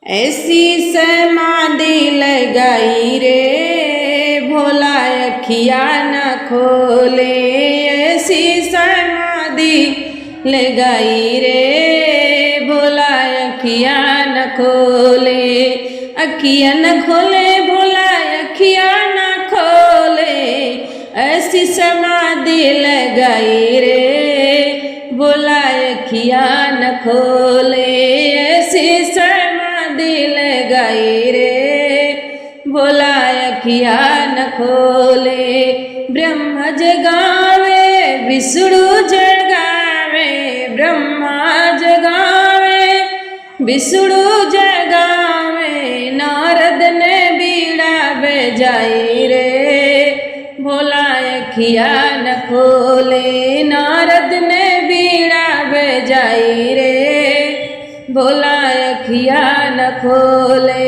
ऐसी समाधि लगाई रे भोला अखिया न खोले। ऐसी समाधि लगाई रे भोला अखिया न खोले। अखिया न खोले भोला अखिया न खोले। ऐसी समाधि लगाई रे भोला अखिया न खोले। ऐसी समाधि लगाई रे भोला अखिया न खोले। ब्रह्म जगावे विष्णु जगावे। ब्रह्मा जगावे विष्णु जगावे। नारद ने बीड़ा बजाई रे भोला अखिया न खोले। नारद ने बीड़ा बजाई रे भोला अखिया न खोले।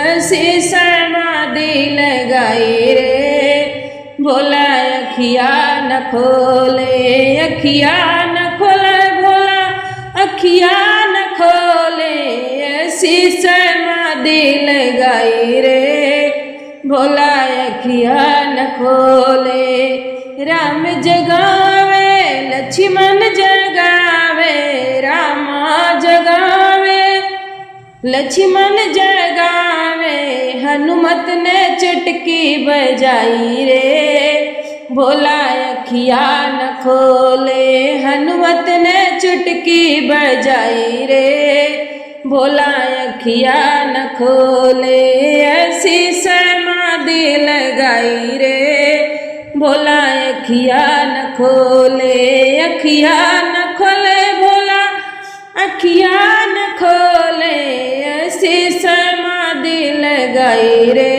ऐसी समाधि लगाई रे भोला अखिया न खोले। अखिया न खोले भोला अखिया न खोले। ऐसी समाधि लगाई रे भोला अखिया न खोले। राम जगावे लक्ष्मण जगावे। रामा जगावे लक्ष्मण जगावे। हनुमत ने चुटकी बजाई रे भोला अखिया न खोले। हनुमत ने चुटकी बजाई रे भोला अखिया न खोले। ऐसी समाधि लगाई रे भोला अखिया न खोले। अखिया न खोले भोला अखिया न खोले। ऐसी समाधि लगाई रे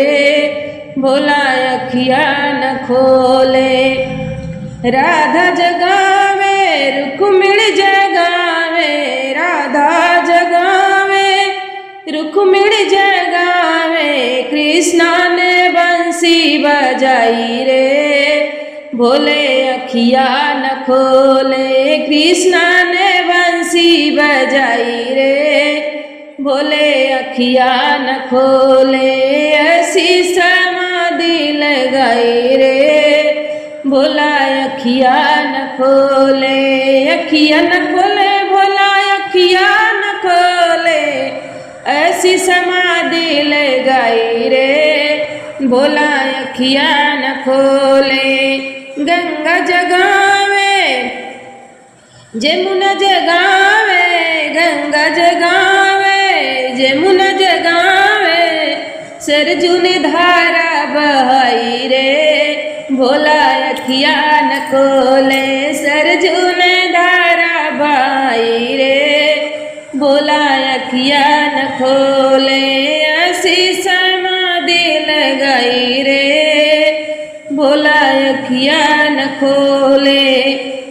भोला अखिया न खोले। राधा जगावे रुक्मिणी जगावे। राधा जगावे रुक्मिणी जगावे। कृष्णा ने बंसी बजाई रे भोले अखिया न खोले। कृष्णा ने बंसी बजाई रे भोले अखिया न खोले। ऐसी समाधि लगाई रे भोला अखिया न खोले। अखिया न खोले भोला अखिया न खोले। ऐसी समाधि लगाई रे भोला अखिया न खोले। गंगा जगावे जमुना जगावे। गंगा जगावे जमुना जगावे। सरजू ने धारा बहाई रे भोला अखिया न खोले। सरजू ने धारा बहाई रे भोला अखिया न खोले। ऐसी समाधि लगाई रे भोला अखिया न खोले।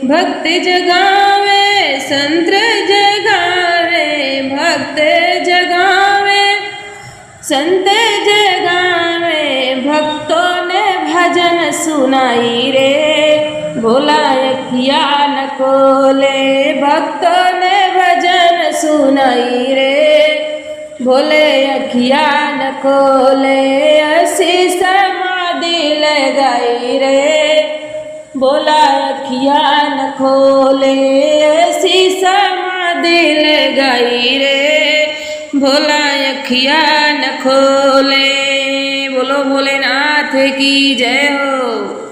भक्त जगावे संत जगावे। भक्त जगावे संत जगावे। भक्तों ने भजन सुनाई रे भोला अखिया न खोले। भक्तों ने भजन सुनाई रे भोले अखिया न खोले। ऐसी समाधि लगाई रे भोला अखिया न खोले। ऐसी समाधि लगाई रे भोला अखिया न खोले। बोलो भोलेनाथ की जय हो।